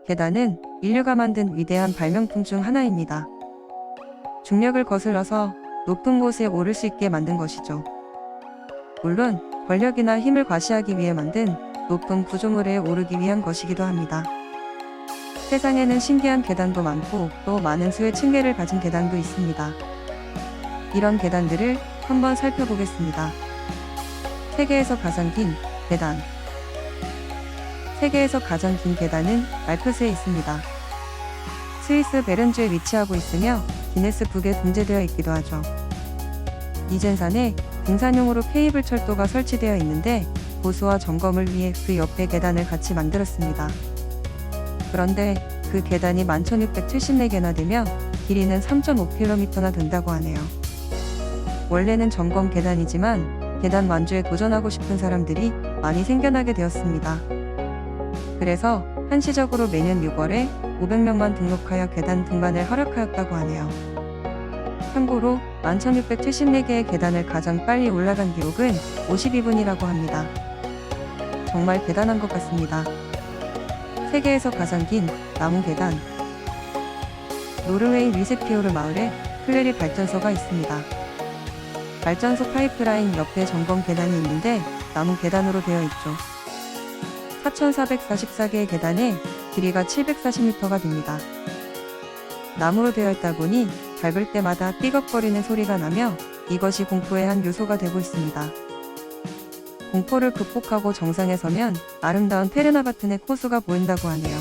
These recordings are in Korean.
계단은 인류가 만든 위대한 발명품 중 하나입니다. 중력을 거슬러서 높은 곳에 오를 수 있게 만든 것이죠. 물론 권력이나 힘을 과시하기 위해 만든 높은 구조물에 오르기 위한 것이기도 합니다. 세상에는 신기한 계단도 많고 또 많은 수의 층계를 가진 계단도 있습니다. 이런 계단들을 한번 살펴보겠습니다. 세계에서 가장 긴 계단. 세계에서 가장 긴 계단은 알프스에 있습니다. 스위스 베른주에 위치하고 있으며 기네스북에 등재되어 있기도 하죠. 이젠산에 등산용으로 케이블 철도가 설치되어 있는데 보수와 점검을 위해 그 옆에 계단을 같이 만들었습니다. 그런데 그 계단이 11,674개나 되며 길이는 3.5km나 된다고 하네요. 원래는 점검 계단이지만 계단 완주에 도전하고 싶은 사람들이 많이 생겨나게 되었습니다. 그래서 한시적으로 매년 6월에 500명만 등록하여 계단 등반을 허락하였다고 하네요. 참고로 11,674개의 계단을 가장 빨리 올라간 기록은 52분이라고 합니다. 정말 대단한 것 같습니다. 세계에서 가장 긴 나무 계단. 노르웨이 리세피오르 마을에 플레리 발전소가 있습니다. 발전소 파이프라인 옆에 점검 계단이 있는데 나무 계단으로 되어 있죠. 4,444개의 계단에 길이가 740m가 됩니다. 나무로 되어 있다 보니 밟을 때마다 삐걱거리는 소리가 나며 이것이 공포의 한 요소가 되고 있습니다. 공포를 극복하고 정상에 서면 아름다운 테르나바튼의 호수가 보인다고 하네요.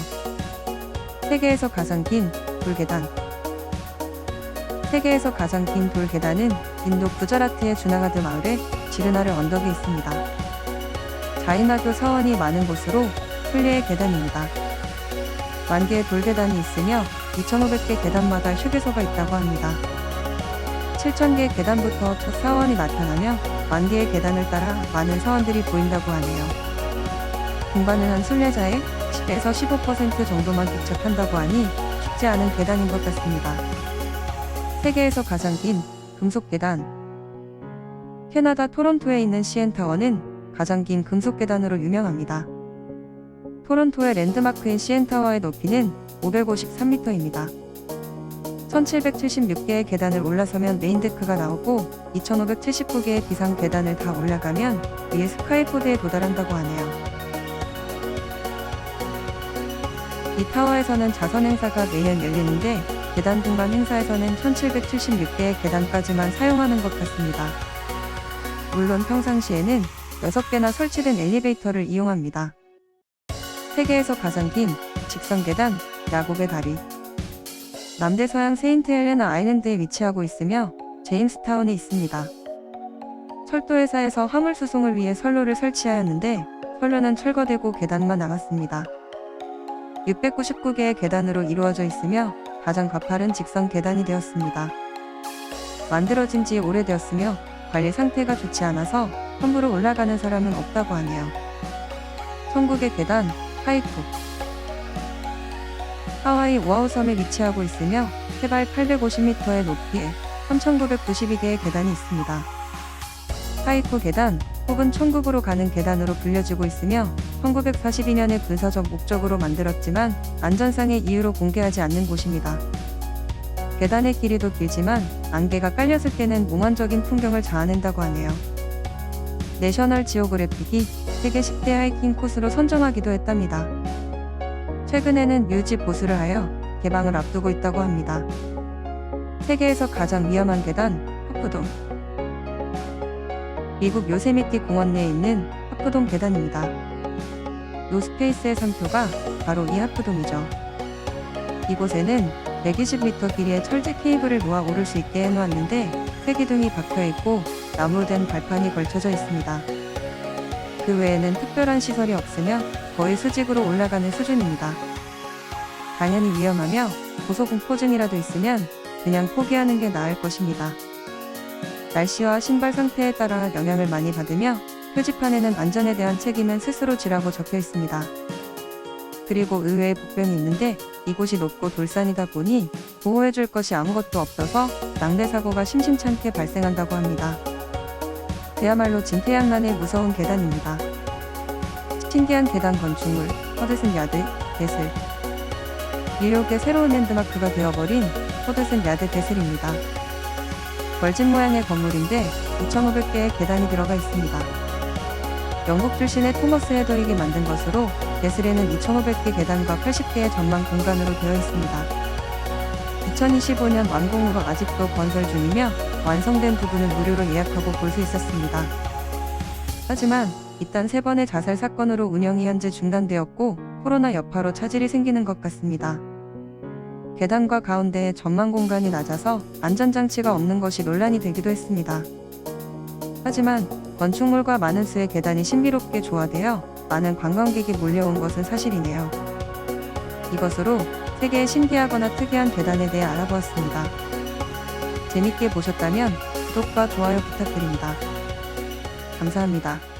세계에서 가장 긴 돌계단. 세계에서 가장 긴 돌계단은 인도 구자라트의 주나가드 마을의 지르나르 언덕에 있습니다. 자인아교 사원이 많은 곳으로 플리의 계단입니다. 만 개의 돌계단이 있으며 2,500개 계단마다 휴게소가 있다고 합니다. 7,000개의 계단부터 첫 사원이 나타나며 만 개의 계단을 따라 많은 사원들이 보인다고 하네요. 등반을 한 순례자의 10에서 15% 정도만 도착한다고 하니 쉽지 않은 계단인 것 같습니다. 세계에서 가장 긴 금속 계단. 캐나다 토론토에 있는 CN타워는 가장 긴 금속 계단으로 유명합니다. 토론토의 랜드마크인 CN타워의 높이는 553m입니다. 1776개의 계단을 올라서면 메인데크가 나오고 2579개의 비상 계단을 다 올라가면 위에 스카이포드에 도달한다고 하네요. 이 타워에서는 자선 행사가 매년 열리는데 계단 등반 행사에서는 1776개의 계단까지만 사용하는 것 같습니다. 물론 평상시에는 6개나 설치된 엘리베이터를 이용합니다. 세계에서 가장 긴 직선계단, 야곱의 다리. 남대서양 세인트 헬레나 아일랜드에 위치하고 있으며 제임스타운에 있습니다. 철도회사에서 화물 수송을 위해 선로를 설치하였는데 선로는 철거되고 계단만 남았습니다. 699개의 계단으로 이루어져 있으며 가장 가파른 직선 계단이 되었습니다. 만들어진 지 오래되었으며 관리 상태가 좋지 않아서 함부로 올라가는 사람은 없다고 하네요. 천국의 계단, 하이쿠. 하와이 오아후 섬에 위치하고 있으며 해발 850m의 높이에 3,992개의 계단이 있습니다. 하이쿠 계단 혹은 천국으로 가는 계단으로 불려지고 있으며 1942년에 군사적 목적으로 만들었지만 안전상의 이유로 공개하지 않는 곳입니다. 계단의 길이도 길지만 안개가 깔렸을 때는 몽환적인 풍경을 자아낸다고 하네요. 내셔널 지오그래픽이 세계 10대 하이킹 코스로 선정하기도 했답니다. 최근에는 뮤지 보수를 하여 개방을 앞두고 있다고 합니다. 세계에서 가장 위험한 계단, 하프돔. 미국 요세미티 공원 내에 있는 하프돔 계단입니다. 노스페이스의 선표가 바로 이 하프돔이죠. 이곳에는 120m 길이의 철제 케이블을 놓아 오를 수 있게 해놓았는데 세 기둥이 박혀있고 나무로 된 발판이 걸쳐져 있습니다. 그 외에는 특별한 시설이 없으며 거의 수직으로 올라가는 수준입니다. 당연히 위험하며 고소공포증이라도 있으면 그냥 포기하는 게 나을 것입니다. 날씨와 신발 상태에 따라 영향을 많이 받으며 표지판에는 안전에 대한 책임은 스스로 지라고 적혀 있습니다. 그리고 의외의 복병이 있는데 이곳이 높고 돌산이다 보니 보호해줄 것이 아무것도 없어서 낭대사고가 심심찮게 발생한다고 합니다. 그야말로 진퇴양난의 무서운 계단입니다. 신기한 계단 건축물, 허드슨 야드, 배슬. 뉴욕의 새로운 랜드마크가 되어버린 호드슨 야드 데슬입니다. 벌집 모양의 건물인데 2,500개의 계단이 들어가 있습니다. 영국 출신의 토머스 헤더릭이 만든 것으로 데슬에는 2,500개 계단과 80개의 전망 공간으로 되어 있습니다. 2025년 완공으로 아직도 건설 중이며 완성된 부분은 무료로 예약하고 볼 수 있었습니다. 하지만 이딴 3번의 자살 사건으로 운영이 현재 중단되었고 코로나 여파로 차질이 생기는 것 같습니다. 계단과 가운데에 전망 공간이 낮아서 안전장치가 없는 것이 논란이 되기도 했습니다. 하지만 건축물과 많은 수의 계단이 신비롭게 조화되어 많은 관광객이 몰려온 것은 사실이네요. 이것으로 세계의 신기하거나 특이한 계단에 대해 알아보았습니다. 재밌게 보셨다면 구독과 좋아요 부탁드립니다. 감사합니다.